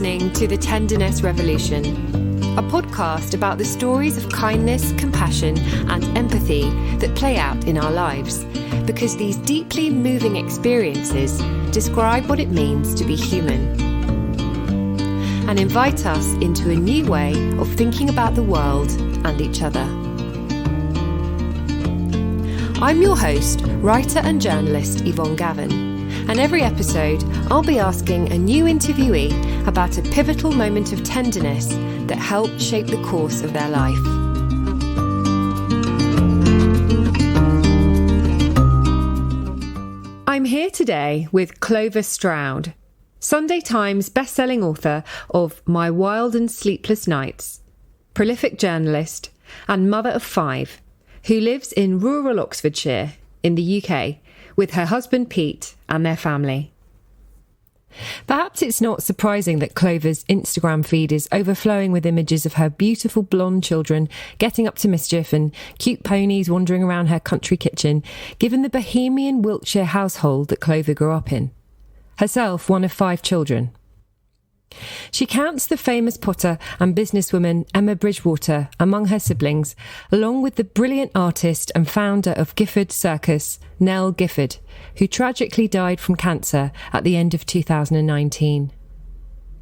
listening to the Tenderness Revolution, a podcast about the stories of kindness, compassion, and empathy that play out in our lives, because these deeply moving experiences describe what it means to be human and invite us into a new way of thinking about the world and each other. I'm your host, writer and journalist Yvonne Gavin. And every episode, I'll be asking a new interviewee about a pivotal moment of tenderness that helped shape the course of their life. I'm here today with Clover Stroud, Sunday Times bestselling author of My Wild and Sleepless Nights, prolific journalist and mother of 5, who lives in rural Oxfordshire in the UK with her husband Pete and their family. Perhaps it's not surprising that Clover's Instagram feed is overflowing with images of her beautiful blonde children getting up to mischief and cute ponies wandering around her country kitchen, given the bohemian Wiltshire household that Clover grew up in. Herself one of 5 children. She counts the famous potter and businesswoman Emma Bridgewater among her siblings, along with the brilliant artist and founder of Gifford Circus, Nell Gifford, who tragically died from cancer at the end of 2019.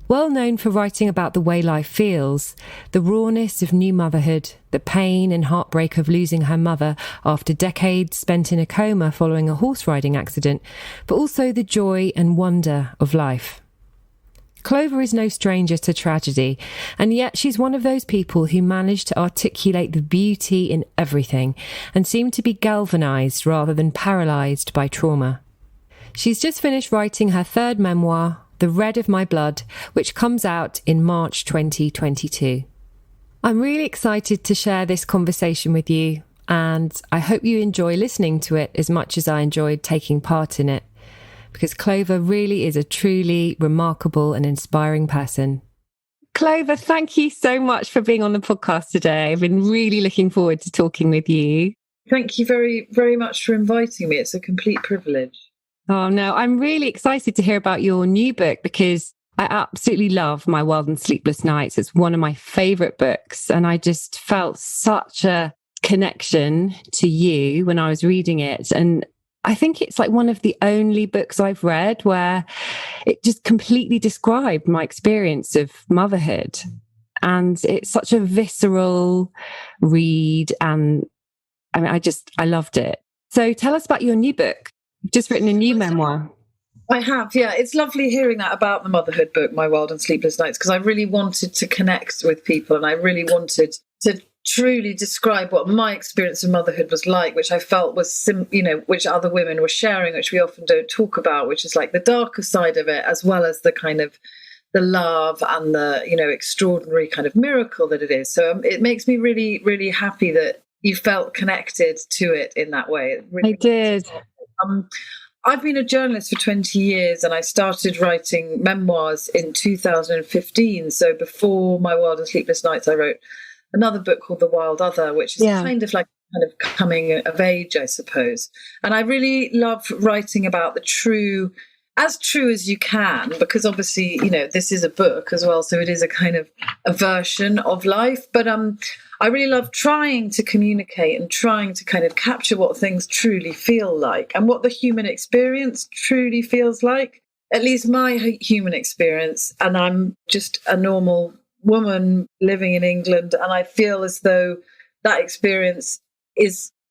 Well known for writing about the way life feels, the rawness of new motherhood, the pain and heartbreak of losing her mother after decades spent in a coma following a horse riding accident, but also the joy and wonder of life. Clover is no stranger to tragedy, and yet she's one of those people who manage to articulate the beauty in everything and seem to be galvanised rather than paralysed by trauma. She's just finished writing her 3rd memoir, The Red of My Blood, which comes out in March 2022. I'm really excited to share this conversation with you, and I hope you enjoy listening to it as much as I enjoyed taking part in it, because Clover really is a truly remarkable and inspiring person. Clover, thank you so much for being on the podcast today. I've been really looking forward to talking with you. Thank you very, very much for inviting me. It's a complete privilege. Oh, no, I'm really excited to hear about your new book because I absolutely love My Wild and Sleepless Nights. It's one of my favourite books, and I just felt such a connection to you when I was reading it. And I think it's like one of the only books I've read where it just completely described my experience of motherhood. And it's such a visceral read. And I mean, I loved it. So tell us about your new book. You've just written a new memoir. I have, yeah. It's lovely hearing that about the motherhood book, My Wild and Sleepless Nights, because I really wanted to connect with people and I really wanted to truly describe what my experience of motherhood was like, which I felt was, which other women were sharing, which we often don't talk about, which is like the darker side of it, as well as the kind of the love and the, extraordinary kind of miracle that it is. So it makes me really, really happy that you felt connected to it in that way. I did. I've been a journalist for 20 years and I started writing memoirs in 2015. So before My Wild and Sleepless Nights, I wrote another book called The Wild Other, which is kind of coming of age, I suppose. And I really love writing about the true as you can, because obviously, this is a book as well. So it is a kind of a version of life. But I really love trying to communicate and trying to kind of capture what things truly feel like and what the human experience truly feels like, at least my human experience. And I'm just a normal woman living in England, and I feel as though that experience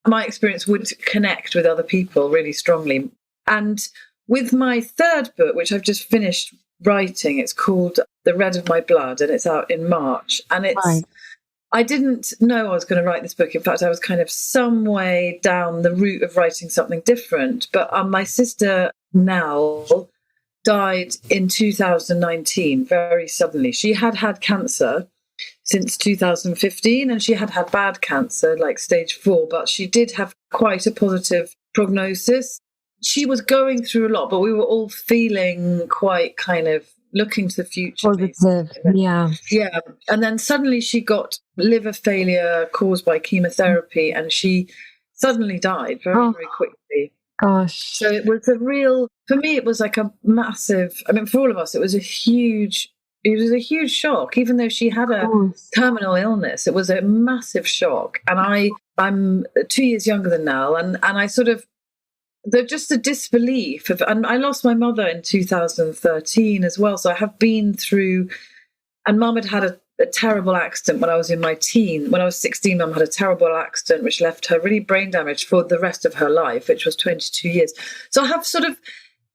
my experience would connect with other people really strongly. And with my 3rd book, which I've just finished writing, it's called The Red of My Blood, and it's out in March. And I didn't know I was going to write this book. In fact, I was kind of some way down the route of writing something different. But my sister Nell died in 2019, very suddenly. She had had cancer since 2015, and she had had bad cancer, like stage 4, but she did have quite a positive prognosis. She was going through a lot, but we were all feeling quite kind of looking to the future. Positive, yeah. Yeah. And then suddenly she got liver failure caused by chemotherapy, and she suddenly died very, very quickly. Gosh. So it was for me, it was like a massive, for all of us, it was a huge it was a huge shock. Even though she had a terminal illness, it was a massive shock. And I'm 2 years younger than Nell, and I sort of, just the disbelief of, and I lost my mother in 2013 as well. So I have been through, and Mum had a terrible accident when I was in my teen. When I was 16, Mum had a terrible accident which left her really brain damaged for the rest of her life, which was 22 years. So I have sort of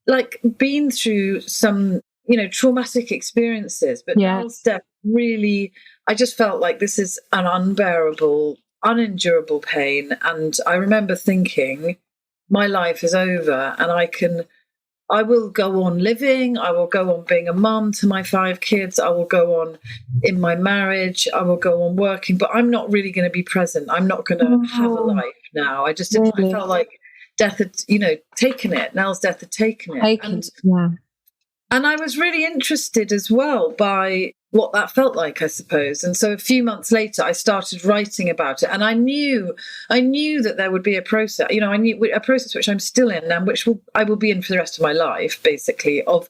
like been through some, traumatic experiences, but Nell's death really, I just felt like this is an unbearable, unendurable pain. And I remember thinking, my life is over, and I will go on living. I will go on being a mum to my 5 kids. I will go on in my marriage. I will go on working, but I'm not really going to be present. I'm not going to have a life now. I just didn't. I felt like death had, taken it. Nell's death had taken it. And I was really interested as well by what that felt like, I suppose. And so a few months later, I started writing about it. And I knew that there would be a process, I knew a process which I'm still in, and which I will be in for the rest of my life, basically, of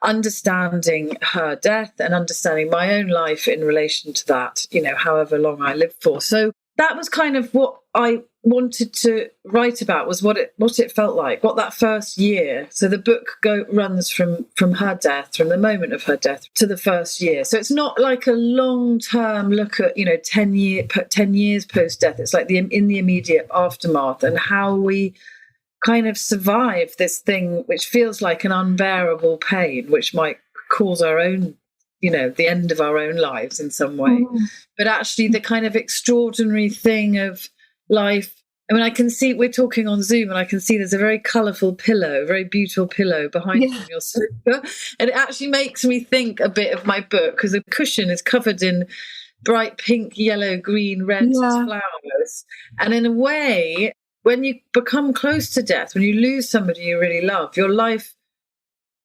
understanding her death and understanding my own life in relation to that, however long I live for. So that was kind of what I wanted to write about, was what it felt like, what that first year. So the book runs from her death, from the moment of her death to the first year. So it's not like a long-term look at 10 years post-death. It's like in the immediate aftermath, and how we kind of survive this thing which feels like an unbearable pain, which might cause our own, the end of our own lives in some way. But actually the kind of extraordinary thing of life. I mean, I can see, we're talking on Zoom, and I can see there's a very colourful pillow, a very beautiful pillow behind you on your sofa. And it actually makes me think a bit of my book, because the cushion is covered in bright pink, yellow, green, red flowers. And in a way, when you become close to death, when you lose somebody you really love, your life,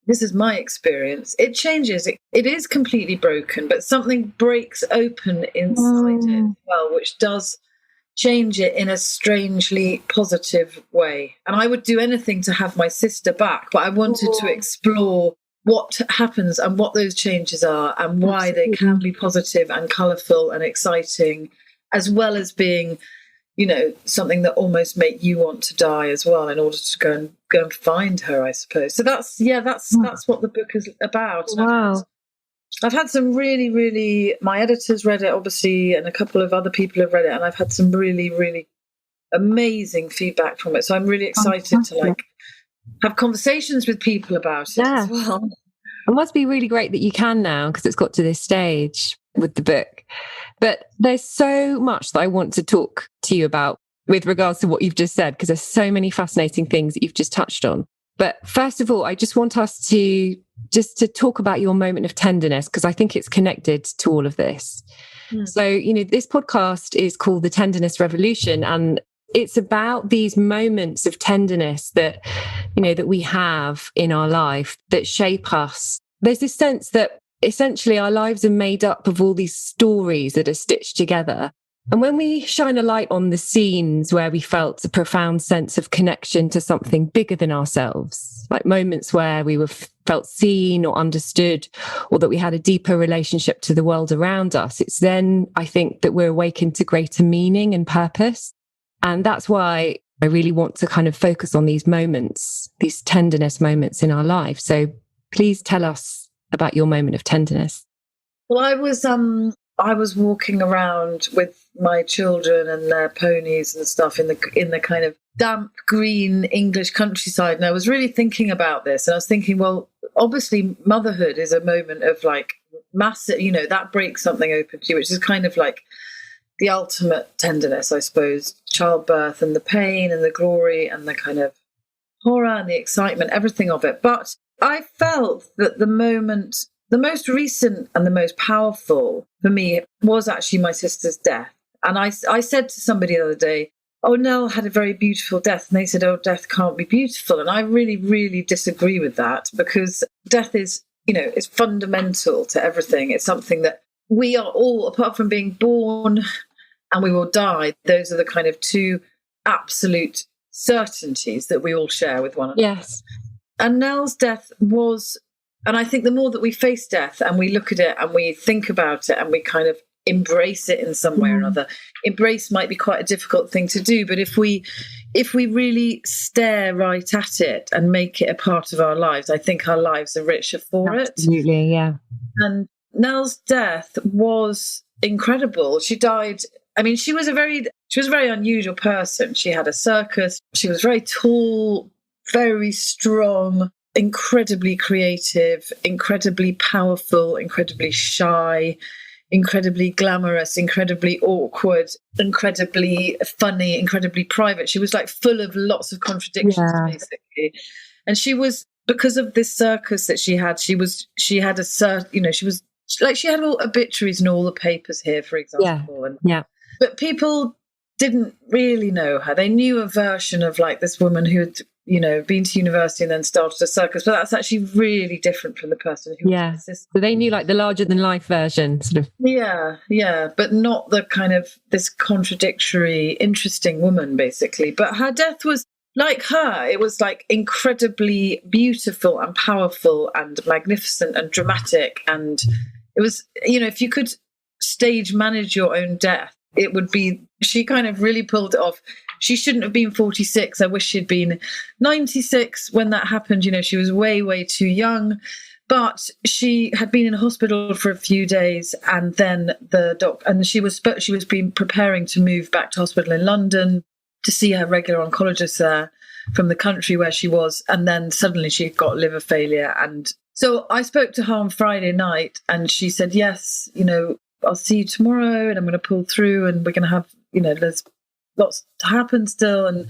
this is my experience, it changes. It is completely broken, but something breaks open inside it as well, which does change it in a strangely positive way. And I would do anything to have my sister back, but I wanted to explore what happens and what those changes are, and why they can be positive and colourful and exciting, as well as being, something that almost make you want to die as well, in order to go and find her, I suppose. So that's what the book is about. Wow. I've had some really, really, my editors read it, obviously, and a couple of other people have read it, and I've had some really, really amazing feedback from it. So I'm really excited to have conversations with people about it as well. It must be really great that you can now, because it's got to this stage with the book. But there's so much that I want to talk to you about with regards to what you've just said, because there's so many fascinating things that you've just touched on. But first of all, I just want us to talk about your moment of tenderness, because I think it's connected to all of this. So, this podcast is called the Tenderness Revolution, and it's about these moments of tenderness that, that we have in our life that shape us. There's this sense that essentially our lives are made up of all these stories that are stitched together. And when we shine a light on the scenes where we felt a profound sense of connection to something bigger than ourselves, like moments where we felt seen or understood, or that we had a deeper relationship to the world around us, it's then, I think, that we're awakened to greater meaning and purpose. And that's why I really want to kind of focus on these moments, these tenderness moments in our life. So please tell us about your moment of tenderness. Well, I was walking around with my children and their ponies and stuff in the kind of damp green English countryside, and I was really thinking about this, and I was thinking, well, obviously motherhood is a moment of like massive, that breaks something open to you, which is kind of like the ultimate tenderness, I suppose. Childbirth and the pain and the glory and the kind of horror and the excitement, everything of it. But I felt that the most recent and the most powerful for me was actually my sister's death. And I said to somebody the other day, oh, Nell had a very beautiful death. And they said, oh, death can't be beautiful. And I really, really disagree with that, because death is, is fundamental to everything. It's something that we are all, apart from being born and we will die, those are the kind of two absolute certainties that we all share with one another. Yes. And Nell's death was And I think the more that we face death and we look at it and we think about it and we kind of embrace it in some way or another, embrace might be quite a difficult thing to do. But if we really stare right at it and make it a part of our lives, I think our lives are richer for it. Absolutely, yeah. And Nell's death was incredible. She died. I mean, she was a very unusual person. She had a circus. She was very tall, very strong, incredibly creative, incredibly powerful, incredibly shy, incredibly glamorous, incredibly awkward, incredibly funny, incredibly private. She was like full of lots of contradictions, basically. And she was, because of this circus that she had all obituaries in all the papers here, for example. But people didn't really know her. They knew a version of like this woman who had, been to university and then started a circus, but that's actually really different from the person who was an assistant. So they knew like the larger than life version, sort of. Yeah, but not the kind of this contradictory, interesting woman, basically. But her death was like her. It was like incredibly beautiful and powerful and magnificent and dramatic. And it was, if you could stage manage your own death, it would be, she kind of really pulled it off. She shouldn't have been 46. I wish she'd been 96 when that happened. She was way, way too young. But she had been in hospital for a few days, and then she was being preparing to move back to hospital in London to see her regular oncologist there from the country where she was. And then suddenly she got liver failure. And so I spoke to her on Friday night, and she said, yes, I'll see you tomorrow and I'm going to pull through, and we're going to have, there's lots to happen still, and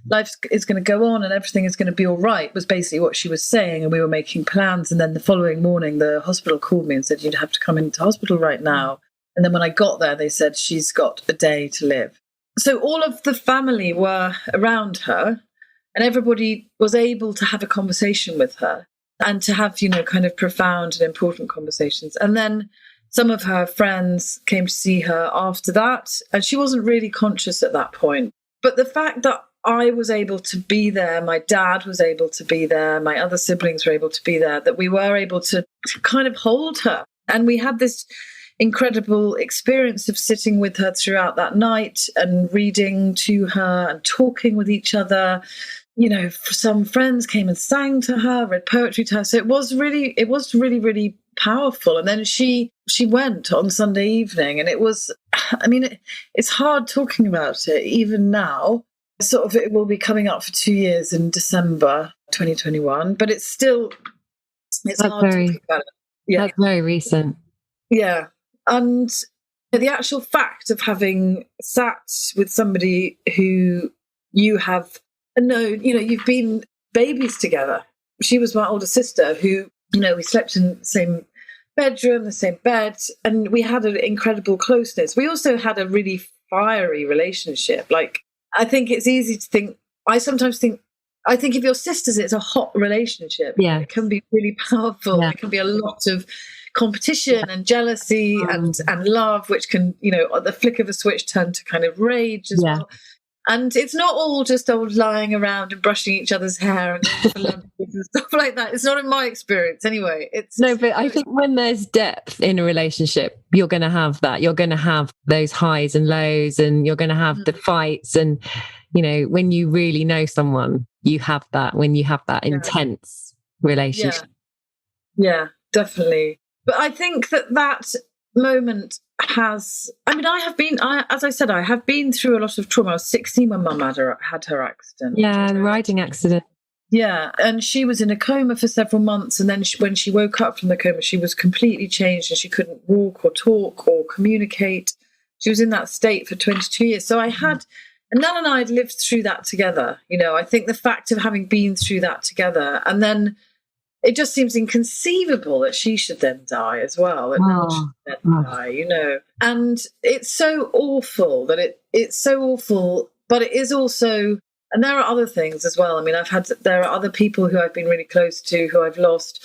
life is going to go on and everything is going to be all right, was basically what she was saying. And we were making plans. And then the following morning, the hospital called me and said, you'd have to come into hospital right now. And then when I got there, they said, she's got a day to live. So all of the family were around her, and everybody was able to have a conversation with her and to have, kind of profound and important conversations. And then some of her friends came to see her after that, and she wasn't really conscious at that point. But the fact that I was able to be there, my dad was able to be there, my other siblings were able to be there, that we were able to kind of hold her. And we had this incredible experience of sitting with her throughout that night and reading to her and talking with each other. Some friends came and sang to her, read poetry to her. So it was really, really powerful. And then she went on Sunday evening, and it was, it's hard talking about it even now. Sort of, it will be coming up for 2 years in December 2021, but it's hard talking about it. Yeah. That's very recent. Yeah. And the actual fact of having sat with somebody who you have known, you've been babies together. She was my older sister who, we slept in the same bedroom, the same bed, and we had an incredible closeness. We also had a really fiery relationship. Like, I think it's easy to think, I think if you're sisters, it's a hot relationship. Yeah. It can be really powerful. Yeah. It can be a lot of competition and jealousy and love, which can, at the flick of a switch turn to kind of rage as well. And it's not all just old lying around and brushing each other's hair and going for lunch and stuff like that. It's not in my experience anyway. But I think when there's depth in a relationship, you're going to have that. You're going to have those highs and lows, and you're going to have the fights. And, when you really know someone, you have that, when you have that intense relationship. Yeah, definitely. But I think that moment as I said, I have been through a lot of trauma. I was 16 when Mum had her accident. Yeah, the riding accident. Yeah, and she was in a coma for several months, and then when she woke up from the coma, she was completely changed, and she couldn't walk or talk or communicate. She was in that state for 22 years. So and Nell and I had lived through that together. I think the fact of having been through that together, and then it just seems inconceivable that she should then die as well. That Nell should then die, And it's so awful it's so awful, but it is also, and there are other things as well. There are other people who I've been really close to who I've lost.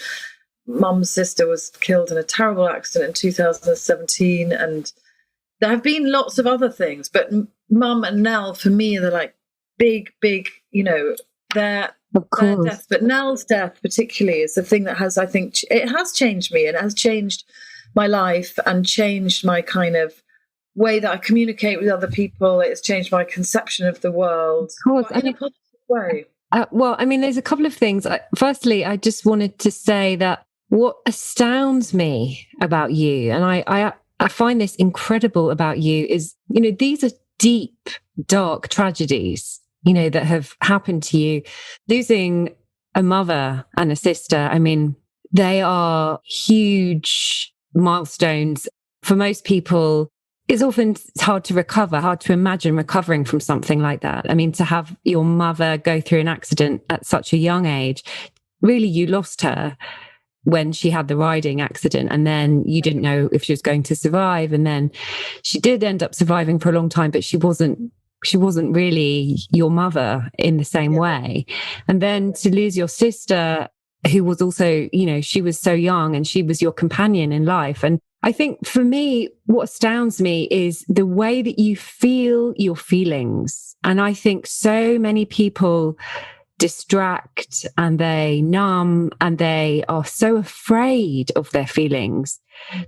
Mum's sister was killed in a terrible accident in 2017, and there have been lots of other things, but Mum and Nell for me are like big, Of their course. death. But Nell's death particularly is the thing that has, I think, it has changed me, and it has changed my life and changed my kind of way that I communicate with other people. It's changed my conception of the world, Of course. but in a positive way. Well, I mean, there's a couple of things. Firstly, I just wanted to say that what astounds me about you, and I find this incredible about you, is, you know, these are deep, dark tragedies, you know, that have happened to you. Losing a mother and a sister, I mean, they are huge milestones. For most people, it's often hard to recover, hard to imagine recovering from something like that. I mean, to have your mother go through an accident at such a young age, really, you lost her when she had the riding accident, and then you didn't know if she was going to survive. And then she did end up surviving for a long time, but she wasn't really your mother in the same way. And then to lose your sister, who was also, you know, she was so young and she was your companion in life. And I think for me, what astounds me is the way that you feel your feelings. And I think so many people distract and they numb and they are so afraid of their feelings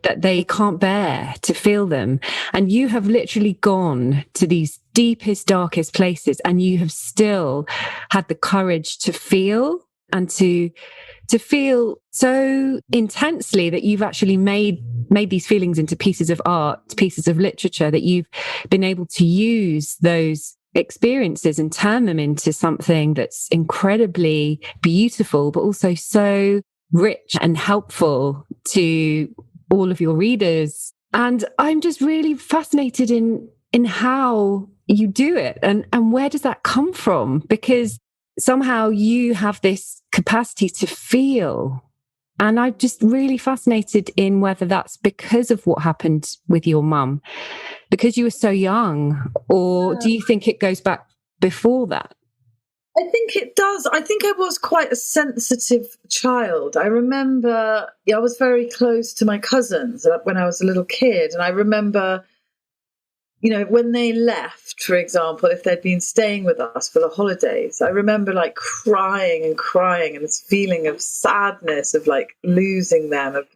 that they can't bear to feel them. And you have literally gone to these deepest, darkest places, and you have still had the courage to feel, and to feel so intensely that you've actually made these feelings into pieces of art, pieces of literature, that you've been able to use those experiences and turn them into something that's incredibly beautiful, but also so rich and helpful to all of your readers. And I'm just really fascinated in how you do it, and where does that come from? Because somehow you have this capacity to feel. And I'm just really fascinated in whether that's because of what happened with your mum, because you were so young, or do you think it goes back before that? I think it does. I think I was quite a sensitive child. I remember I was very close to my cousins when I was a little kid. And I remember, you know, when they left, for example, if they'd been staying with us for the holidays, I remember like crying and this feeling of sadness of like losing them, of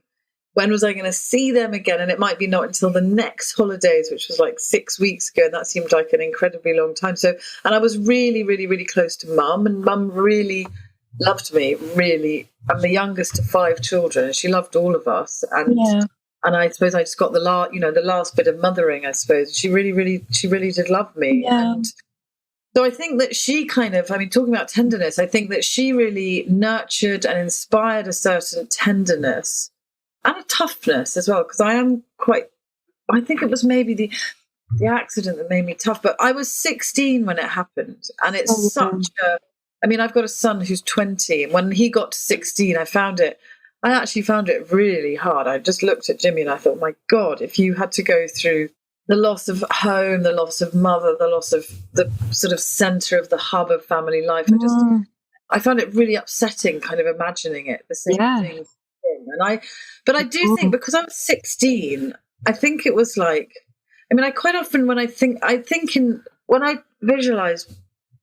when was I going to see them again? And it might be not until the next holidays, which was like 6 weeks ago. And that seemed like an incredibly long time. So, and I was really, really, really close to Mum, and Mum really loved me, really. I'm the youngest of 5 children, and she loved all of us. And I suppose I just got the last bit of mothering, I suppose. She really did love me. Yeah. And so I think that she kind of, I mean, talking about tenderness, I think that she really nurtured and inspired a certain tenderness and a toughness as well, because I think it was maybe the accident that made me tough. But I was 16 when it happened, and it's I've got a son who's 20, and when he got to 16, I actually found it really hard. I just looked at Jimmy and I thought, my God, if you had to go through the loss of home, the loss of mother, the loss of the sort of center of the hub of family life, I found it really upsetting kind of imagining it, the same thing. But I do think, because I was 16, I think it was like, I mean, I quite often when when I visualize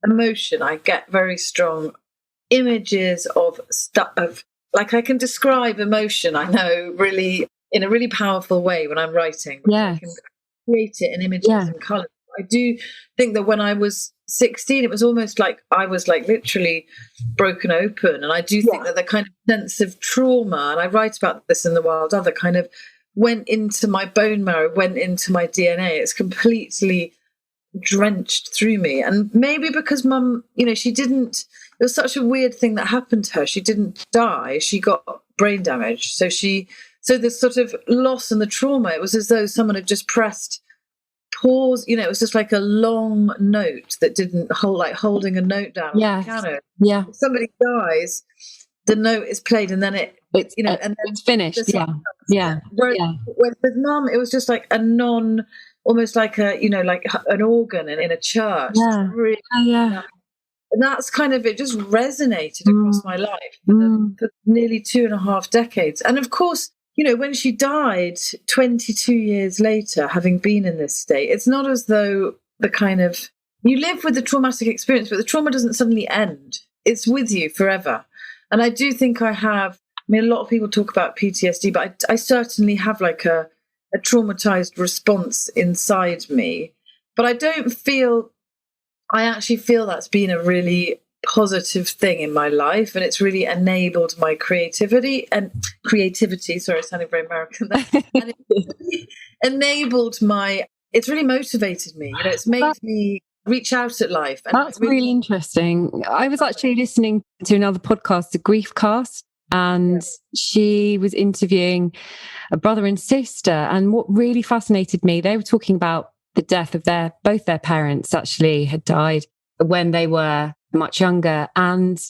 emotion, I get very strong images of stuff, like I can describe emotion, I know, really in a really powerful way when I'm writing. Yes. I can create it in images and colours. I do think that when I was 16, it was almost like I was like literally broken open. And I do think that the kind of sense of trauma, and I write about this in The Wild Other, kind of went into my bone marrow, went into my DNA. It's completely drenched through me. And maybe because Mum, you know, it was such a weird thing that happened to her. She didn't die. She got brain damage. So the sort of loss and the trauma, it was as though someone had just pressed pause. You know, it was just like a long note that didn't hold, like holding a note down on the piano. Yeah. If somebody dies, the note is played, and then it's and then it's finished. Whereas with Mum, it was just like almost like like an organ in a church. Yeah. Really, and that's kind of, it just resonated across my life for nearly 2.5 decades. And of course, you know, when she died 22 years later, having been in this state, it's not as though you live with the traumatic experience, but the trauma doesn't suddenly end. it's with you forever. And I do think I have, I mean, a lot of people talk about PTSD, but I certainly have like a traumatized response inside me. But I actually feel that's been a really positive thing in my life, and it's really enabled my creativity. Sorry, it sounded very American there. And it it's really motivated me. It's made me reach out at life. And that's really interesting. I was actually listening to another podcast, the Grief Cast, and she was interviewing a brother and sister. And what really fascinated me, they were talking about the death of both their parents actually had died when they were much younger. And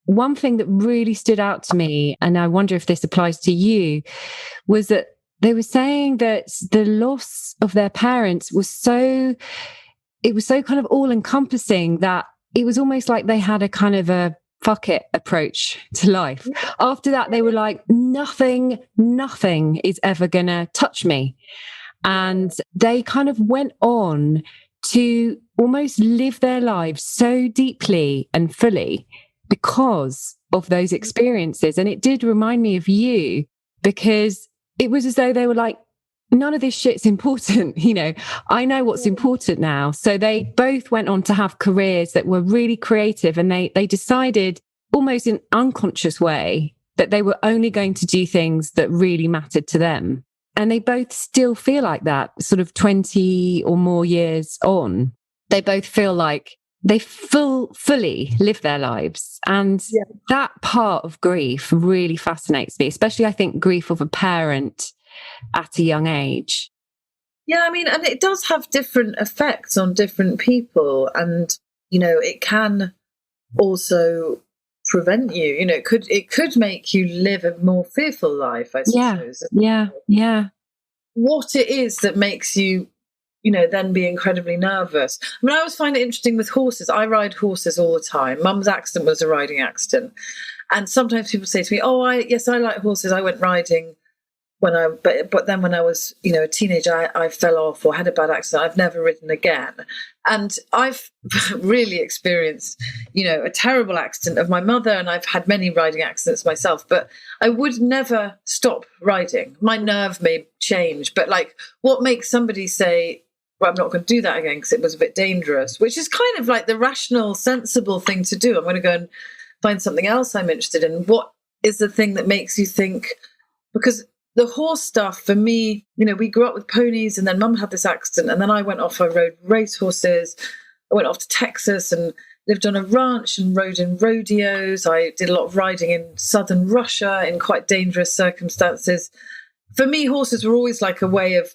one thing that really stood out to me, and I wonder if this applies to you, was that they were saying that the loss of their parents was so kind of all encompassing that it was almost like they had a kind of a fuck it approach to life. After that, they were like, nothing is ever gonna touch me. And they kind of went on to almost live their lives so deeply and fully because of those experiences. And it did remind me of you, because it was as though they were like, none of this shit's important. I know what's important now. So they both went on to have careers that were really creative, and they decided almost in an unconscious way that they were only going to do things that really mattered to them. And they both still feel like that, sort of 20 or more years on. They both feel like they fully live their lives. And that part of grief really fascinates me, especially I think grief of a parent at a young age. Yeah, I mean, and it does have different effects on different people. And, it can also prevent you. It could make you live a more fearful life, I suppose. Yeah. What it is that makes you, then be incredibly nervous. I mean, I always find it interesting with horses. I ride horses all the time. Mum's accident was a riding accident. And sometimes people say to me, oh, I like horses. I went riding but then when I was, a teenager, I fell off or had a bad accident. I've never ridden again. And I've really experienced, a terrible accident of my mother, and I've had many riding accidents myself, but I would never stop riding. My nerve may change, but like, what makes somebody say, well, I'm not going to do that again because it was a bit dangerous, which is kind of like the rational, sensible thing to do. I'm going to go and find something else I'm interested in. What is the thing that makes you think, because the horse stuff for me, we grew up with ponies, and then Mum had this accident, and then I went off, I rode race horses. I went off to Texas and lived on a ranch and rode in rodeos. I did a lot of riding in southern Russia in quite dangerous circumstances. For me, horses were always like a way of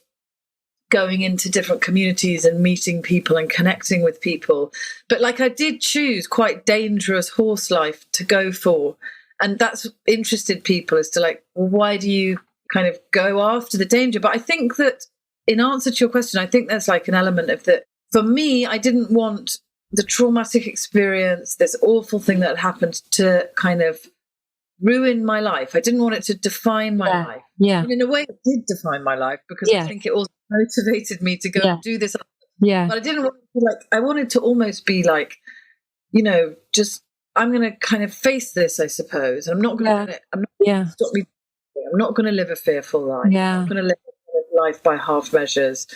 going into different communities and meeting people and connecting with people. But like, I did choose quite dangerous horse life to go for. And that's interested people as to like, well, why do you kind of go after the danger? But I think that in answer to your question, I think there's like an element of that. For me, I didn't want the traumatic experience, this awful thing that happened, to kind of ruin my life. I didn't want it to define my life. Yeah. And in a way, it did define my life, because I think it also motivated me to go and do this. Yeah. But I didn't want to, I wanted to almost be like, just, I'm going to kind of face this, I suppose. And I'm not going to stop me. I'm not going to live a fearful life. Yeah. I'm going to live a life by half measures.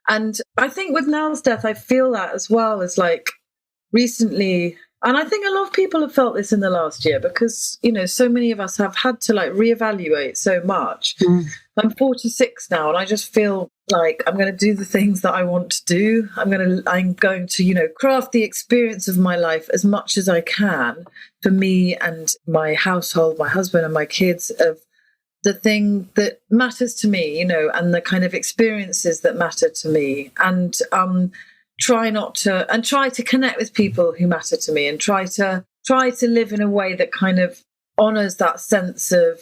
And I think with Nell's death, I feel that as well, as like recently, and I think a lot of people have felt this in the last year, because, so many of us have had to like reevaluate so much. I'm 46 now, and I just feel like I'm going to do the things that I want to do. I'm going to, craft the experience of my life as much as I can for me and my household, my husband and my kids, of the thing that matters to me, and the kind of experiences that matter to me, and try to connect with people who matter to me, and try to live in a way that kind of honors that sense of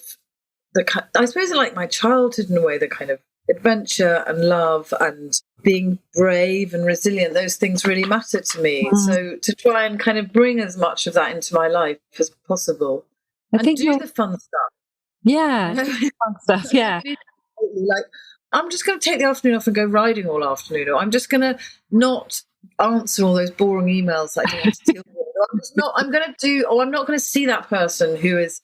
I suppose like my childhood, in a way, the kind of adventure and love and being brave and resilient. Those things really matter to me. So to try and kind of bring as much of that into my life as possible, and do the fun stuff. Yeah, fun stuff. Yeah, like, I'm just going to take the afternoon off and go riding all afternoon, or I'm just going to not answer all those boring emails that I don't want to deal with, I'm not going to see that person who is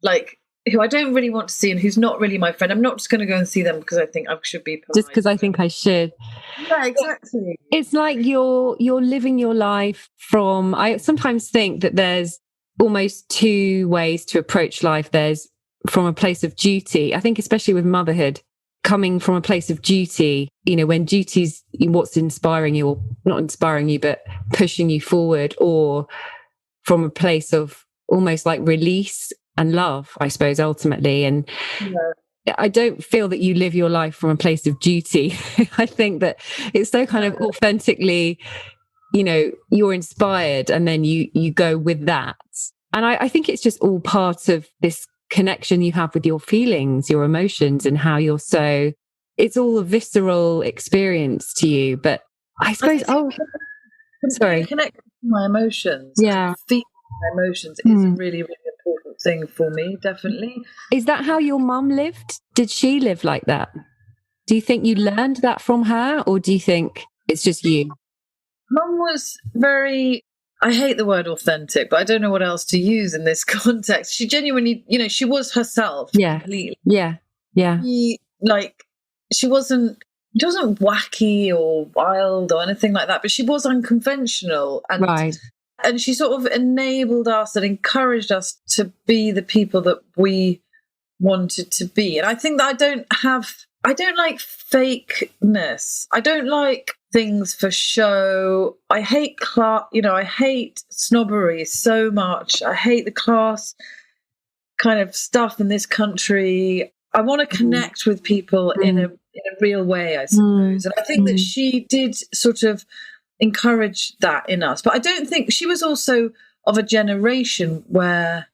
like, who I don't really want to see and who's not really my friend. I'm not just going to go and see them because I think I should be polite. Just because I think I should. Yeah, exactly. It's like you're living your life from, I sometimes think that there's almost two ways to approach life. There's from a place of duty. I think especially with motherhood, coming from a place of duty, when duty's what's inspiring you, or not inspiring you, but pushing you forward, or from a place of almost like release and love, I suppose, ultimately. And I don't feel that you live your life from a place of duty. I think that it's so kind of authentically, you're inspired and then you go with that. And I think it's just all part of this connection you have with your feelings, your emotions, and how it's all a visceral experience to you. But I suppose, sorry. Connect to my emotions. Yeah. Feel my emotions is a really, really important thing for me, definitely. Is that how your mum lived? Did she live like that? Do you think you learned that from her, or do you think it's just you? Mum was very, I hate the word authentic, but I don't know what else to use in this context. She genuinely, she was herself. Yeah. Completely. Yeah. Yeah. She wasn't wacky or wild or anything like that, but she was unconventional. And, right. And she sort of enabled us and encouraged us to be the people that we wanted to be. And I think that I don't like fakeness. I don't like things for show. I hate I hate snobbery so much. I hate the class kind of stuff in this country. I want to connect with people in a real way, I suppose. And I think that she did sort of encourage that in us. But I don't think she was also of a generation where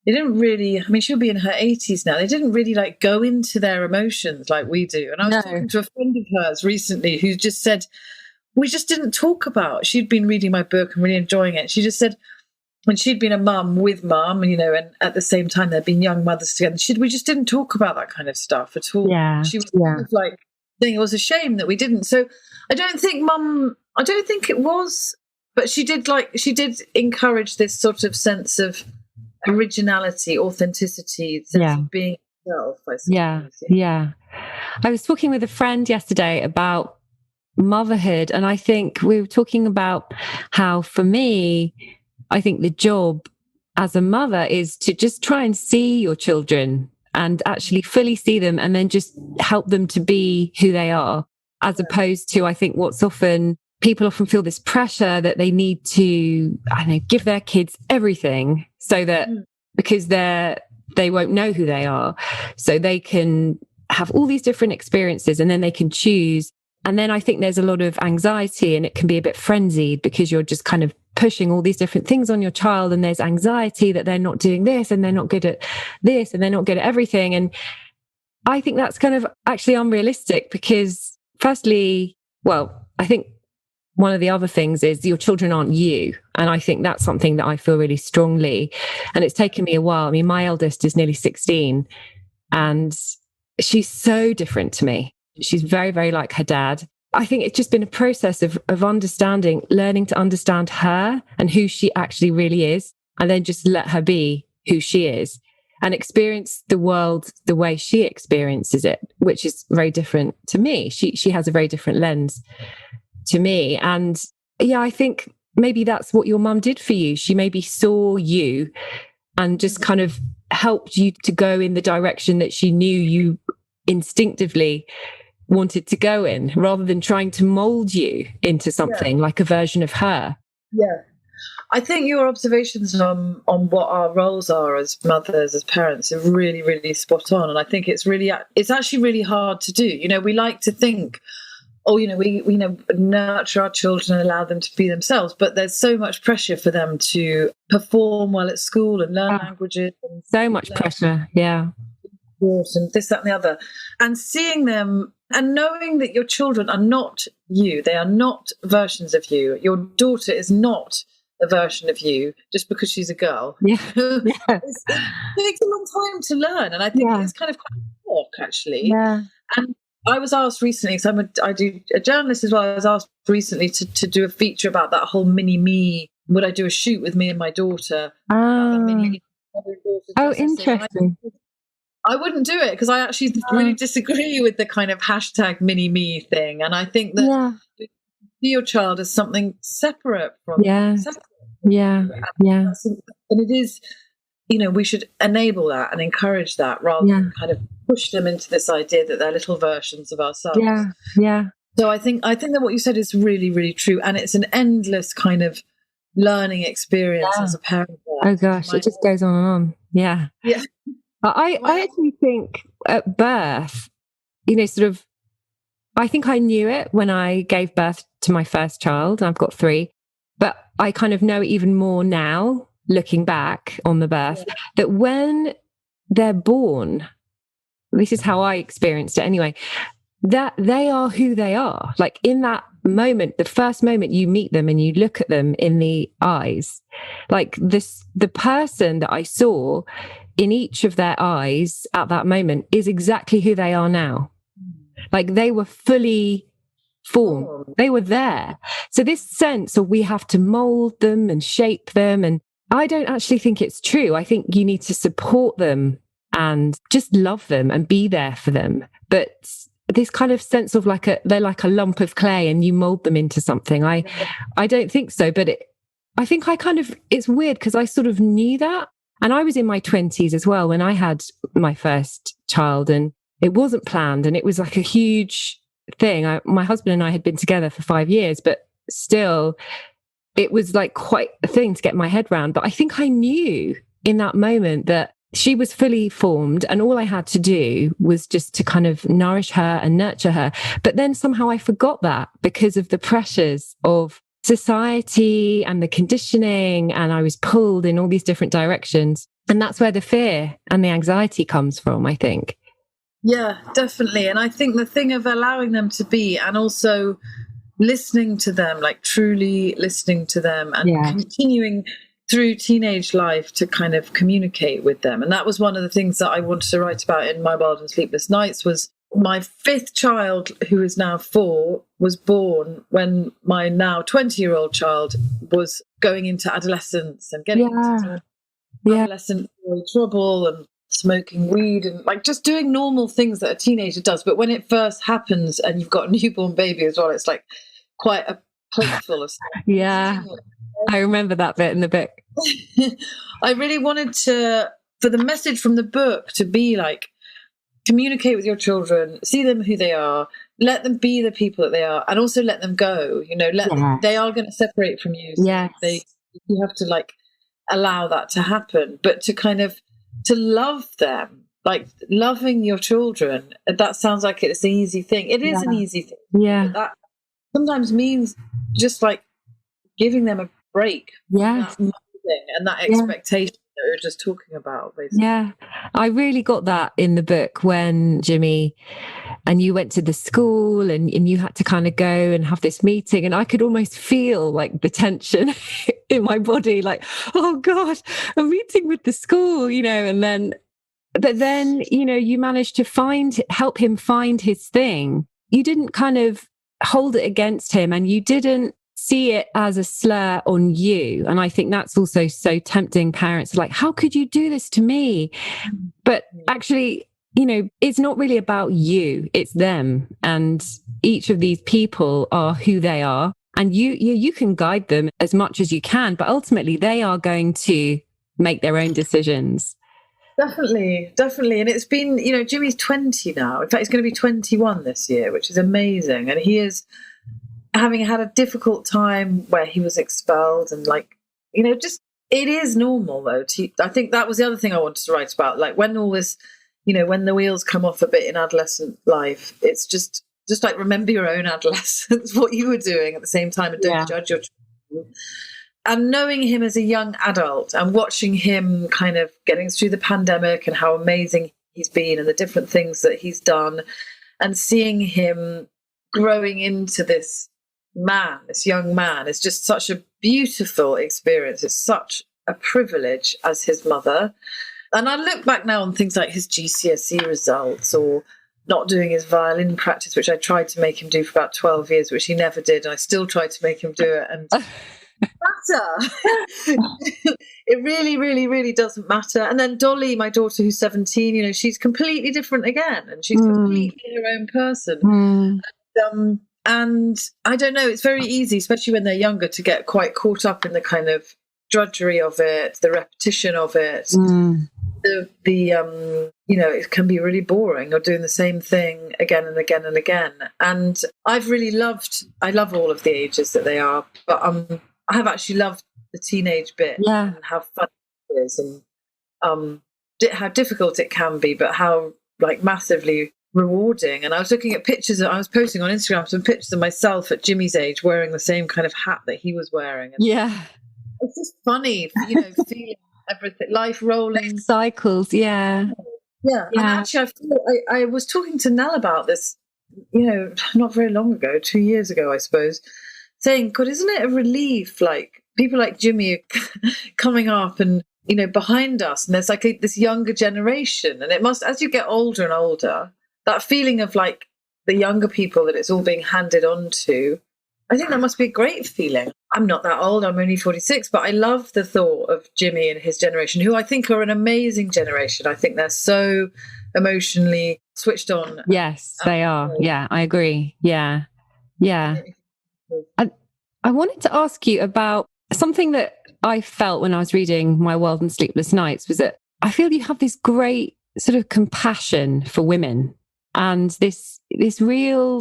they didn't really, she'll be in her 80s now. They didn't really go into their emotions like we do. And I was talking to a friend of hers recently who just said, we just didn't talk about, she'd been reading my book and really enjoying it. She just said, when she'd been a mum with mum, and at the same time there'd been young mothers together, we just didn't talk about that kind of stuff at all. Yeah. She was kind of saying it was a shame that we didn't. So I don't think it was, but she did encourage this sort of sense of originality, authenticity, sense of being yourself, I suppose. Yeah. I was talking with a friend yesterday about motherhood, and I think we were talking about how, for me, I think the job as a mother is to just try and see your children and actually fully see them, and then just help them to be who they are, as opposed to, I think people often feel this pressure that they need to, give their kids everything so that because they won't know who they are, so they can have all these different experiences and then they can choose. And then I think there's a lot of anxiety, and it can be a bit frenzied because you're just kind of pushing all these different things on your child, and there's anxiety that they're not doing this and they're not good at this and they're not good at everything. And I think that's kind of actually unrealistic because, firstly, I think one of the other things is your children aren't you. And I think that's something that I feel really strongly. And it's taken me a while. My eldest is nearly 16 and she's so different to me. She's very, very like her dad. I think it's just been a process of understanding, learning to understand her and who she actually really is, and then just let her be who she is and experience the world the way she experiences it, which is very different to me. She has a very different lens to me. And I think maybe that's what your mum did for you. She maybe saw you and just kind of helped you to go in the direction that she knew you instinctively wanted to go in, rather than trying to mold you into something like a version of her. Yeah. I think your observations on what our roles are as mothers, as parents, are really, really spot on. And I think it's actually really hard to do. We like to think, we nurture our children and allow them to be themselves, but there's so much pressure for them to perform well at school and learn languages. And so much pressure, yeah. And this, that, and the other. And seeing them and knowing that your children are not you. They are not versions of you. Your daughter is not a version of you just because she's a girl. Yeah. It takes a long time to learn. And I think it's kind of quite shock, actually. Yeah. And I was asked recently, because I do a journalist as well, I was asked recently to do a feature about that whole mini-me would I do a shoot with me and my daughter about the mini interesting. I wouldn't do it because I actually really disagree with the kind of hashtag mini me thing. And I think that you see your child as something separate from And it is, we should enable that and encourage that rather than kind of push them into this idea that they're little versions of ourselves. So I think that what you said is really, really true. And it's an endless kind of learning experience as a parent. Oh gosh, it just goes on and on. Yeah. I actually think at birth, I think I knew it when I gave birth to my first child. I've got 3, but I kind of know even more now, looking back on the birth, that when they're born, this is how I experienced it anyway, that they are who they are. Like in that moment, the first moment you meet them and you look at them in the eyes, like the person that I saw in each of their eyes at that moment is exactly who they are now. Like they were fully formed. They were there. So this sense of we have to mold them and shape them, and I don't actually think it's true. I think you need to support them and just love them and be there for them. But this kind of sense of they're like a lump of clay and you mold them into something. I don't think so. But I think it's weird because I sort of knew that. And I was in my 20s as well when I had my first child, and it wasn't planned. And it was like a huge thing. My husband and I had been together for 5 years, but still it was like quite a thing to get my head around. But I think I knew in that moment that she was fully formed and all I had to do was just to kind of nourish her and nurture her. But then somehow I forgot that because of the pressures of society and the conditioning, and I was pulled in all these different directions. And that's where the fear and the anxiety comes from, I think. Yeah, definitely. And I think the thing of allowing them to be, and also listening to them, like truly listening to them, and continuing through teenage life to kind of communicate with them. And that was one of the things that I wanted to write about in My Wild and Sleepless Nights. Was my 5th child, who is now 4, was born when my now 20-year-old child was going into adolescence and getting into adolescent trouble and smoking weed and like just doing normal things that a teenager does. But when it first happens and you've got a newborn baby as well, it's like quite a plate full of stuff. I remember that bit in the book. I really wanted for the message from the book to be like, communicate with your children, see them who they are, let them be the people that they are, and also let them go. They are going to separate from you. So you have to like allow that to happen, but to love them, like loving your children. That sounds like it's an easy thing. It is an easy thing. But that sometimes means just like giving them a break. That and that expectation that we were just talking about, basically. I really got that in the book when Jimmy and you went to the school and you had to kind of go and have this meeting, and I could almost feel like the tension in my body, like, oh God, a meeting with the school, but then you managed to help him find his thing. You didn't kind of hold it against him, and you didn't see it as a slur on you. And I think that's also so tempting. Parents are like, how could you do this to me? But actually, it's not really about you, it's them. And each of these people are who they are. And you can guide them as much as you can, but ultimately they are going to make their own decisions. Definitely. And it's been, Jimmy's 20 now. In fact, he's going to be 21 this year, which is amazing. And he is having had a difficult time where he was expelled, and just it is normal though. I think that was the other thing I wanted to write about. Like when all this, when the wheels come off a bit in adolescent life, it's just like remember your own adolescence, what you were doing at the same time, and don't judge your children. And knowing him as a young adult and watching him kind of getting through the pandemic and how amazing he's been and the different things that he's done, and seeing him growing into this young man, is just such a beautiful experience. It's such a privilege as his mother. And I look back now on things like his GCSE results, or not doing his violin practice, which I tried to make him do for about 12 years, which he never did. And I still tried to make him do it. And matter. It really, really, really doesn't matter. And then Dolly, my daughter, who's 17, she's completely different again, and she's completely her own person. And I don't know, it's very easy, especially when they're younger, to get quite caught up in the kind of drudgery of it, the repetition of it. It can be really boring, or doing the same thing again and again and again. And I love all of the ages that they are, but I have actually loved the teenage bit, and how fun it is, and how difficult it can be, but how massively rewarding. And I was looking at pictures I was posting on Instagram, some pictures of myself at Jimmy's age wearing the same kind of hat that he was wearing. And it's just funny, feeling everything, life rolling cycles. And actually I was talking to Nell about this not very long ago, 2 years ago I suppose, saying, God, isn't it a relief, like people like Jimmy are coming up and behind us, and there's this younger generation, and it must, as you get older and older, that feeling of like the younger people that it's all being handed on to, I think that must be a great feeling. I'm not that old, I'm only 46, but I love the thought of Jimmy and his generation, who I think are an amazing generation. I think they're so emotionally switched on. Yes, they are. Yeah, I agree. Yeah. I wanted to ask you about something that I felt when I was reading My Wild and Sleepless Nights, was that I feel you have this great sort of compassion for women, and this real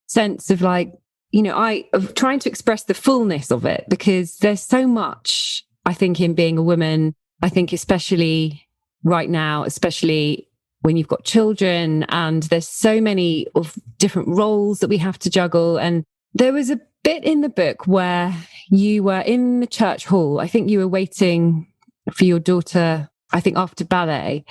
sense of of trying to express the fullness of it, because there's so much, I think, in being a woman. I think especially right now, especially when you've got children, and there's so many of different roles that we have to juggle. And there was a bit in the book where you were in the church hall. I think you were waiting for your daughter, I think after ballet,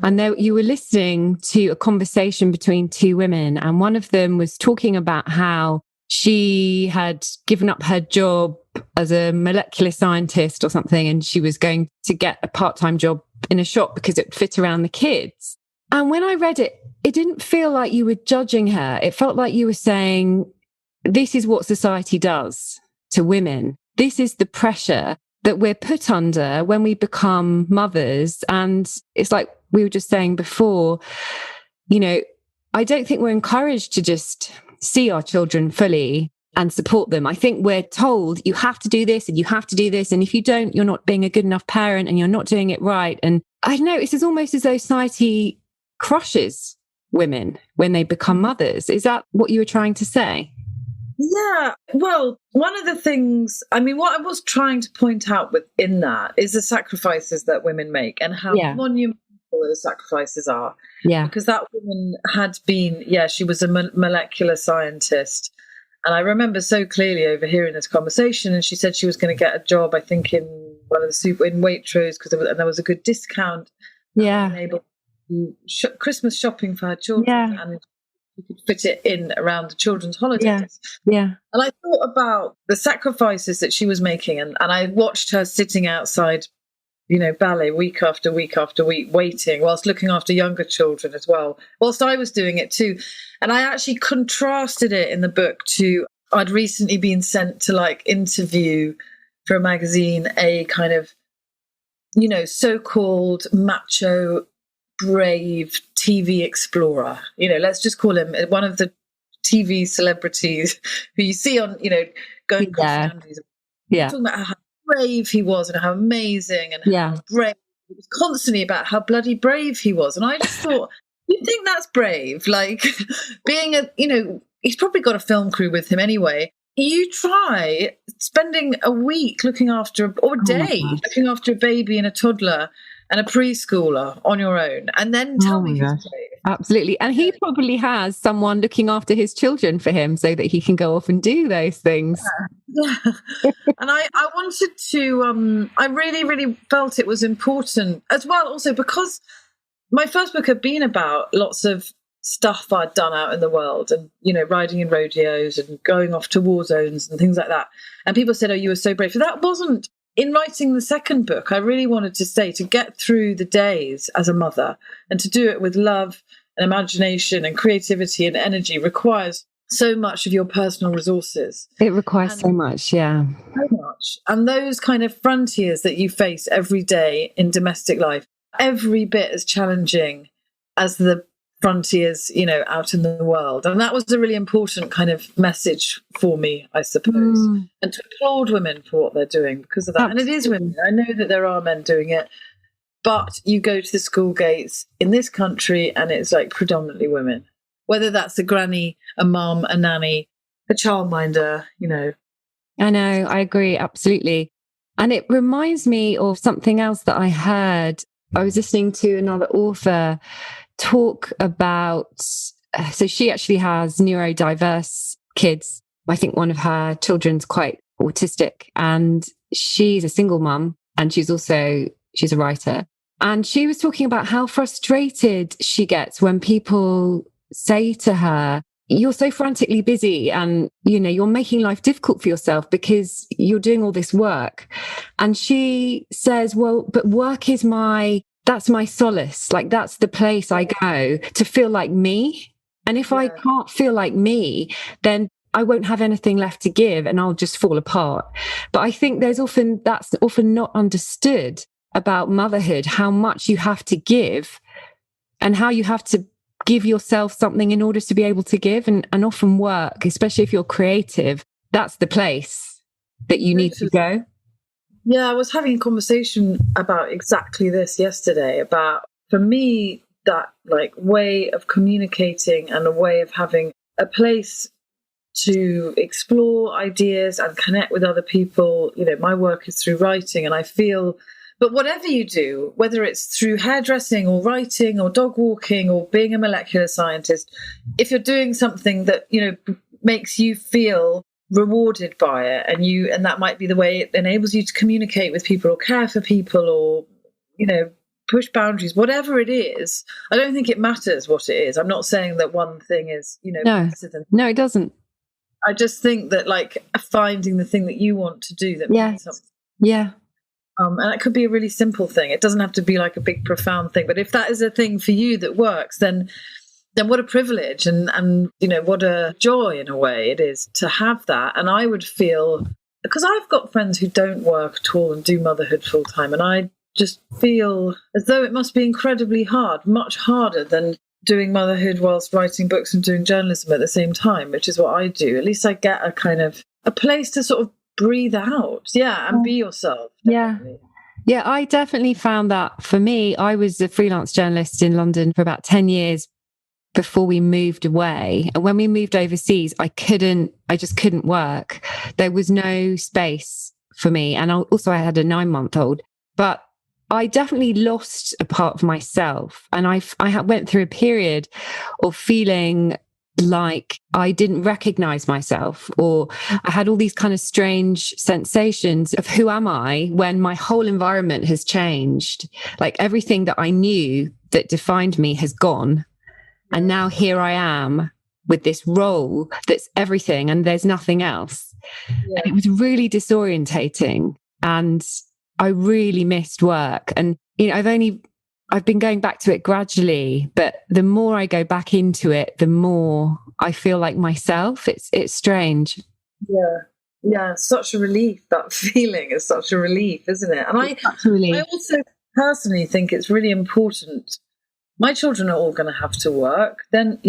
and there you were listening to a conversation between two women, and one of them was talking about how she had given up her job as a molecular scientist or something, and she was going to get a part-time job in a shop because it would fit around the kids. And when I read it, it didn't feel like you were judging her. It felt like you were saying, this is what society does to women. This is the pressure that we're put under when we become mothers. And it's like we were just saying before, I don't think we're encouraged to just see our children fully and support them. I think we're told you have to do this and you have to do this. And if you don't, you're not being a good enough parent and you're not doing it right. And I don't know, it's almost as though society crushes women when they become mothers. Is that what you were trying to say? Yeah, well, one of the things, what I was trying to point out within that is the sacrifices that women make, and how monumental those sacrifices are. Yeah. Because that woman had been, she was a molecular scientist. And I remember so clearly overhearing this conversation, and she said she was going to get a job, I think, in one of the in Waitrose, because there was a good discount. Yeah. Able to do Christmas shopping for her children, and you could fit it in around the children's holidays. Yeah. And I thought about the sacrifices that she was making, and I watched her sitting outside, ballet week after week after week, waiting, whilst looking after younger children as well, whilst I was doing it too. And I actually contrasted it in the book to, I'd recently been sent to interview for a magazine, a kind of, so-called macho, brave TV explorer, let's just call him one of the TV celebrities who you see on, going across countries. Talking about how brave he was and how amazing and how brave. It was constantly about how bloody brave he was. And I just thought, you think that's brave? Being he's probably got a film crew with him anyway. You try spending a week looking after, or a day, looking after a baby and a toddler and a preschooler on your own, and then tell me he's brave. Absolutely. And he probably has someone looking after his children for him so that he can go off and do those things. Yeah. And I wanted to, I really, really felt it was important as well, also because my first book had been about lots of stuff I'd done out in the world, and, riding in rodeos and going off to war zones and things like that. And people said, oh, you were so brave. But that wasn't, in writing the second book, I really wanted to say, to get through the days as a mother and to do it with love and imagination and creativity and energy requires so much of your personal resources. It requires so much, yeah. So much. much. And those kind of frontiers that you face every day in domestic life, every bit as challenging as the frontiers, out in the world. And that was a really important kind of message for me, I suppose. And to applaud women for what they're doing because of that. And it is women. I know that there are men doing it, but you go to the school gates in this country and it's like predominantly women, whether that's a granny, a mum, a nanny, a childminder, I know, I agree, absolutely. And it reminds me of something else that I heard. I was listening to another author talk about, so she actually has neurodiverse kids. I think one of her children's quite autistic, and she's a single mum, and she's a writer. And she was talking about how frustrated she gets when people say to her, you're so frantically busy and, you're making life difficult for yourself because you're doing all this work. And she says, well, but work is that's my solace. Like, that's the place I go to feel like me. And if I can't feel like me, then I won't have anything left to give and I'll just fall apart. But I think that's often not understood about motherhood, how much you have to give and how you have to give yourself something in order to be able to give. And often work, especially if you're creative, that's the place that you need to go. Yeah, I was having a conversation about exactly this yesterday, about, for me, that way of communicating and a way of having a place to explore ideas and connect with other people. My work is through writing, and I feel, but whatever you do, whether it's through hairdressing or writing or dog walking or being a molecular scientist, if you're doing something that, makes you feel rewarded by it, and that might be the way it enables you to communicate with people or care for people or, push boundaries, whatever it is, I don't think it matters what it is. I'm not saying that one thing is, better than... No, it doesn't. I just think that finding the thing that you want to do that means something. Yeah. And it could be a really simple thing. It doesn't have to be like a big profound thing. But if that is a thing for you that works, then what a privilege and what a joy in a way it is to have that. And I would feel, because I've got friends who don't work at all and do motherhood full time, and I just feel as though it must be incredibly hard, much harder than doing motherhood whilst writing books and doing journalism at the same time, which is what I do. At least I get a kind of a place to sort of breathe out, and be yourself. Definitely. Yeah, I definitely found that for me. I was a freelance journalist in London for about 10 years before we moved away. And when we moved overseas, I just couldn't work. There was no space for me. And I had a 9-month-old, but I definitely lost a part of myself. And I went through a period of feeling like I didn't recognize myself, or I had all these kind of strange sensations of who am I when my whole environment has changed. Like everything that I knew that defined me has gone. And now here I am with this role that's everything and there's nothing else. Yeah. And it was really disorientating. And I really missed work. And, I've been going back to it gradually, but the more I go back into it, the more I feel like myself. It's strange. Yeah. Yeah. Such a relief. That feeling is such a relief, isn't it? And I also personally think it's really important. My children are all going to have to work. Then,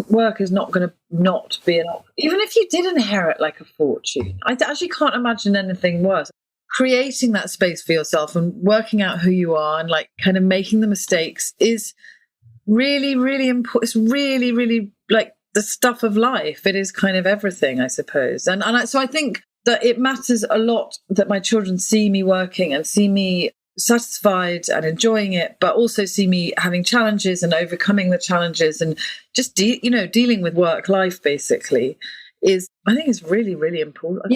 work is not going to not be an option. Even if you did inherit like a fortune, I actually can't imagine anything worse. Creating that space for yourself and working out who you are and like kind of making the mistakes is really, really important. It's really, really like the stuff of life. It is kind of everything, I suppose. So I think that it matters a lot that my children see me working and see me satisfied and enjoying it, but also see me having challenges and overcoming the challenges and just dealing with work life basically. I think it's really, really important.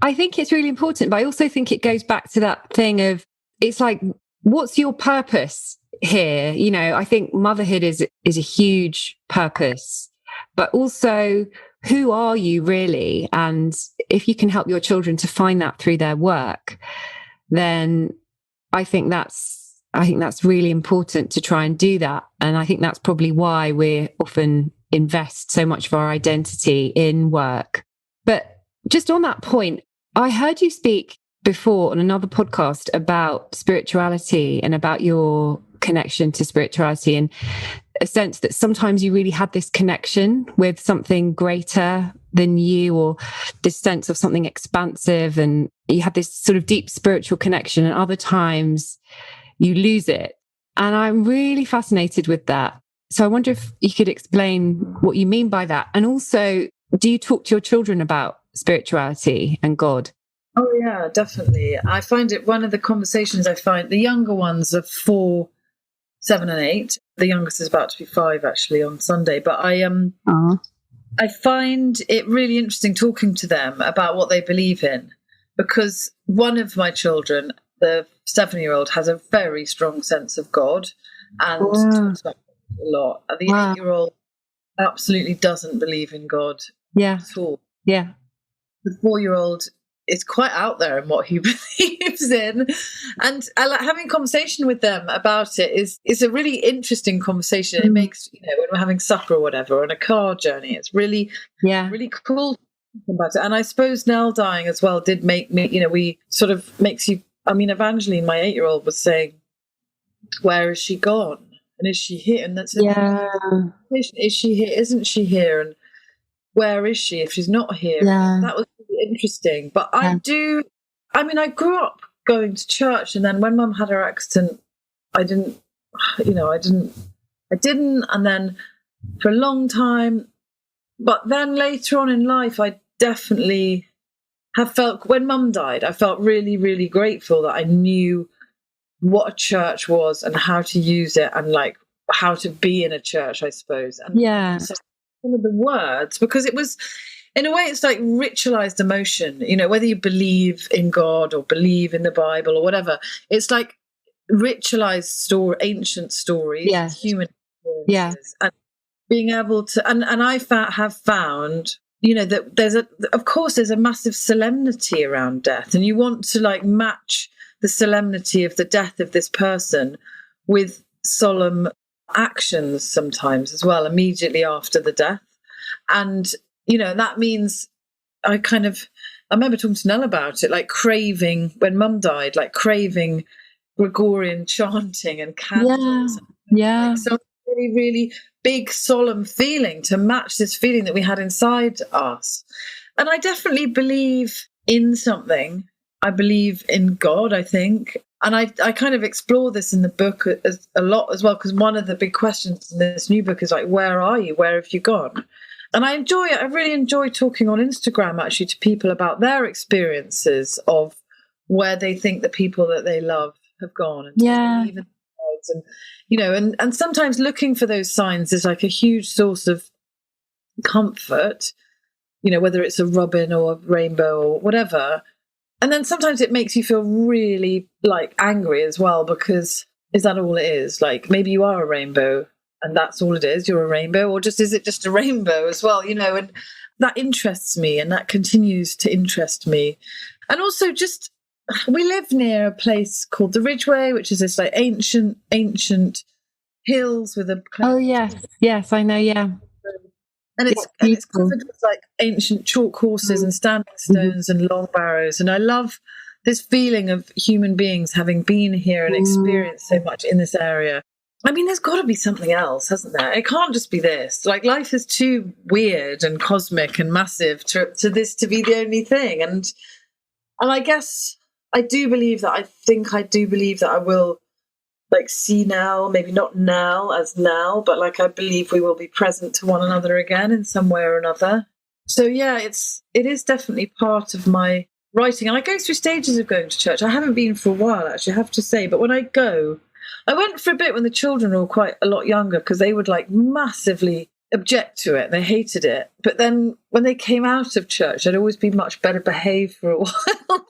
I think it's really important, but I also think it goes back to that thing of, it's like, what's your purpose here? I think motherhood is a huge purpose, but also who are you really? And if you can help your children to find that through their work, then I think that's really important to try and do that. And I think that's probably why we often invest so much of our identity in work. But just on that point, I heard you speak before on another podcast about spirituality and about your connection to spirituality, and a sense that sometimes you really had this connection with something greater than you, or this sense of something expansive, and you had this sort of deep spiritual connection, and other times you lose it. And I'm really fascinated with that. So I wonder if you could explain what you mean by that. And also, do you talk to your children about spirituality and God? Oh, yeah, definitely. I find it one of the conversations I find, the younger ones are 4, 7 and 8. The youngest is about to be 5 actually on Sunday. But I find it really interesting talking to them about what they believe in, because one of my children, the 7-year-old, has a very strong sense of God and talks about it a lot. And the 8-year-old absolutely doesn't believe in God at all. Yeah. The 4-year-old is quite out there in what he believes in, and I like having conversation with them about it. Is a really interesting conversation. It makes, when we're having supper or whatever on a car journey, it's really really cool to talk about it. And I suppose Nell dying as well did make me, we sort of makes you, I mean, Evangeline, my 8-year-old, was saying, where is she gone, and is she here? And that's is she here, isn't she here, and where is she if she's not here? That was really interesting. But I grew up going to church, and then when Mum had her accident, I didn't, and then for a long time. But then later on in life, I definitely have felt, when Mum died, I felt really, really grateful that I knew what a church was and how to use it, and like how to be in a church, I suppose. And so some of the words, because it was, in a way, it's like ritualized emotion, whether you believe in God or believe in the Bible or whatever, it's like ritualized ancient stories, human experiences, and being able to, and I have found, that there's a massive solemnity around death, and you want to like match the solemnity of the death of this person with solemn actions sometimes as well, immediately after the death. And that means I remember talking to Nell about it, like craving, when Mum died, like craving Gregorian chanting and candles, like some really, really big solemn feeling to match this feeling that we had inside us. And I definitely believe in something. I believe in God, I think. And I kind of explore this in the book a lot as well, because one of the big questions in this new book is like, where are you? Where have you gone? And I really enjoy talking on Instagram actually to people about their experiences of where they think the people that they love have gone. And and sometimes looking for those signs is like a huge source of comfort, whether it's a robin or a rainbow or whatever. And then sometimes it makes you feel really like angry as well, because is that all it is? Like maybe you are a rainbow and that's all it is. You're a rainbow, or is it just a rainbow as well? And that interests me, and that continues to interest me. And also just, we live near a place called the Ridgeway, which is this like ancient hills with a... Oh, yes, I know, yeah. And it's covered with like ancient chalk horses and standing stones and long barrows. And I love this feeling of human beings having been here and experienced so much in this area. I mean, there's got to be something else, hasn't there? It can't just be this. Like, life is too weird and cosmic and massive to this to be the only thing. And I guess I do believe that. I do believe that I will like see Nell, maybe not Nell as Nell, but like I believe we will be present to one another again in some way or another. So yeah, it is definitely part of my writing. And I go through stages of going to church. I haven't been for a while, actually, I have to say. But when I go, I went for a bit when the children were quite a lot younger, because they would like massively object to it. They hated it. But then when they came out of church, I'd always be much better behaved for a while.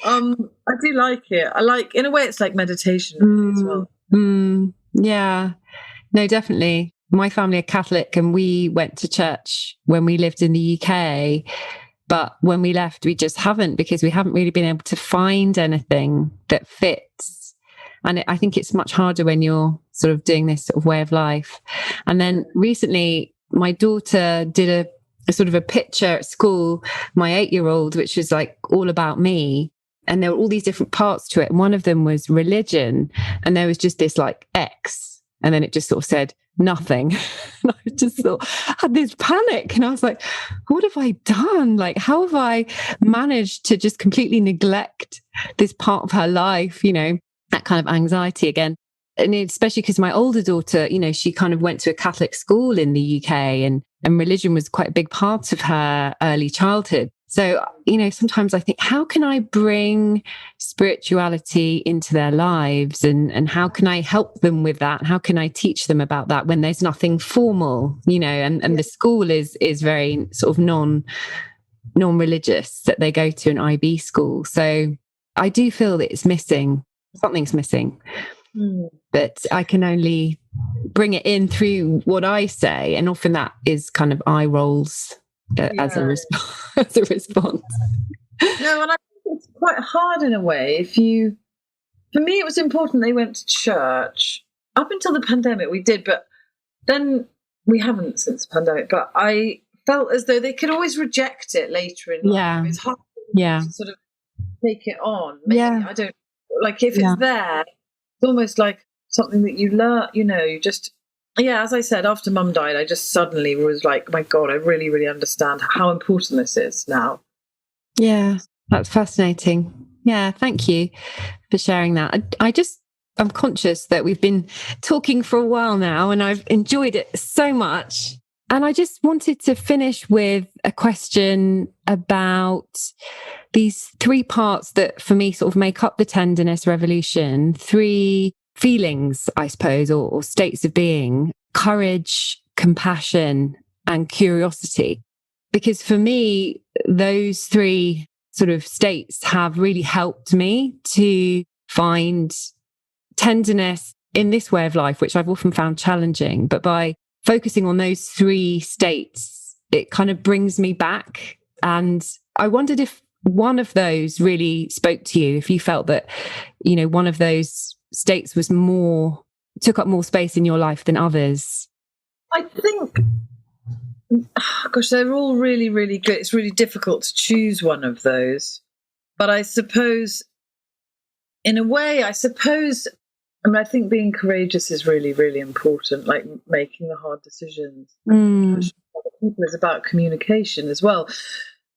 I do like it. I like, in a way, it's like meditation really, as well. Yeah, no, definitely. My family are Catholic, and we went to church when we lived in the UK. But when we left, we just haven't, because we haven't really been able to find anything that fits. And I think it's much harder when you're sort of doing this sort of way of life. And then recently, my daughter did sort of a picture at school, my 8-year-old, which was like all about me. And there were all these different parts to it. And one of them was religion. And there was just this like X. And then it just sort of said nothing. And I just sort of had this panic. And I was like, what have I done? Like, how have I managed to just completely neglect this part of her life? You know, that kind of anxiety again. And especially because my older daughter, you know, she kind of went to a Catholic school in the UK, and religion was quite a big part of her early childhood. So, you know, sometimes I think, how can I bring spirituality into their lives, and how can I help them with that? How can I teach them about that when there's nothing formal, you know, and the school is very sort of non-religious, that they go to an IB school. So I do feel that it's missing, something's missing. But I can only bring it in through what I say, and often that is kind of eye rolls as a response. No, and I think it's quite hard in a way. For me, it was important they went to church. Up until the pandemic, we did, but then we haven't since the pandemic. But I felt as though they could always reject it later in life. Yeah. It's hard to sort of take it on. Maybe. Yeah. I don't, like, if it's there, it's almost like something that you learn, you know, you just, as I said, after Mum died, I just suddenly was like, my God, I really, really understand how important this is now. Yeah, that's fascinating. Yeah, thank you for sharing that. I'm conscious that we've been talking for a while now, and I've enjoyed it so much. And I just wanted to finish with a question about these 3 parts that for me sort of make up the Tenderness Revolution, 3 feelings, I suppose, or states of being: courage, compassion, and curiosity. Because for me, those 3 sort of states have really helped me to find tenderness in this way of life, which I've often found challenging. But by focusing on those 3 states, it kind of brings me back. And I wondered if one of those really spoke to you, if you felt that, you know, one of those states was took up more space in your life than others. I think, gosh, they're all really, really good. It's really difficult to choose one of those. But I suppose, in a way, I think being courageous is really, really important, like making the hard decisions. Other people is about communication as well.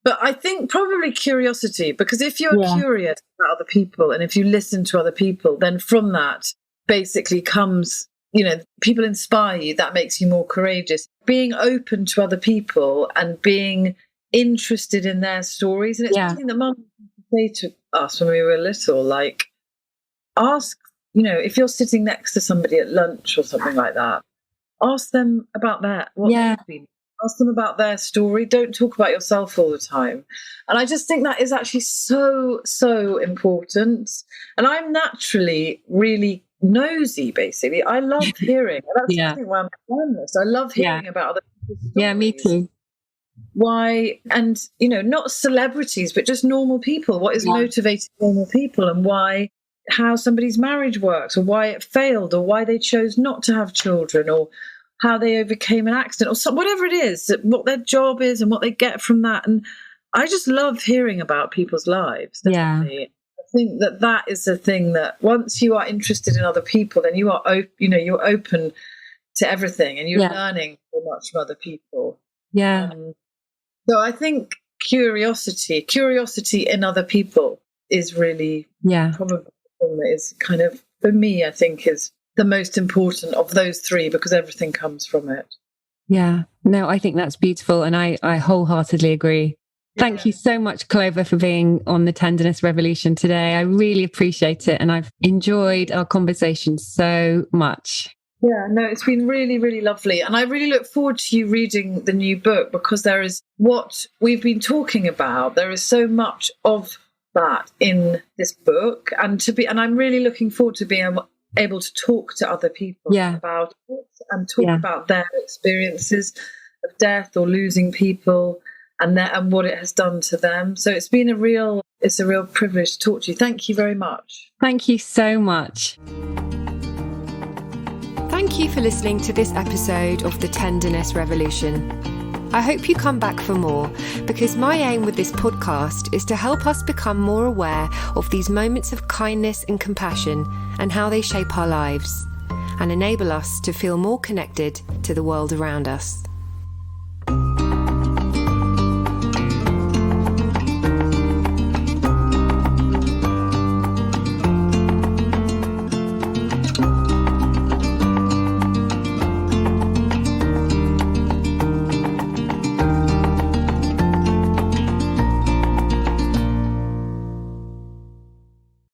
But I think probably curiosity, because if you're curious about other people and if you listen to other people, then from that basically comes, you know, people inspire you. That makes you more courageous. Being open to other people and being interested in their stories. And it's something that Mum used to say to us when we were little, like, ask, you know, if you're sitting next to somebody at lunch or something like that, ask them about what they've been. Ask them about their story. Don't talk about yourself all the time. And I just think that is actually so, so important. And I'm naturally really nosy, basically. I love hearing. That's something why I'm a journalist. I love hearing about other people's stories. Yeah, me too. Why, and, you know, not celebrities, but just normal people. What is motivating normal people, and why, how somebody's marriage works, or why it failed, or why they chose not to have children, or how they overcame an accident, or whatever it is, what their job is and what they get from that. And I just love hearing about people's lives. Definitely. Yeah. I think that is the thing, that once you are interested in other people, then you are, you're open to everything, and you're learning so much from other people. Yeah. So I think curiosity in other people is really probably the thing that is kind of, for me, I think is the most important of those 3, because everything comes from it. Yeah, no, I think that's beautiful. And I wholeheartedly agree. Thank you so much, Clover, for being on the Tenderness Revolution today. I really appreciate it. And I've enjoyed our conversation so much. Yeah, no, it's been really, really lovely. And I really look forward to you reading the new book, because there is what we've been talking about. There is so much of that in this book. And I'm really looking forward to being able to talk to other people about it, and talk about their experiences of death or losing people, and what it has done to them. So it's a real privilege to talk to you. Thank you very much. Thank you so much. Thank you for listening to this episode of the Tenderness Revolution. I hope you come back for more, because my aim with this podcast is to help us become more aware of these moments of kindness and compassion and how they shape our lives, and enable us to feel more connected to the world around us.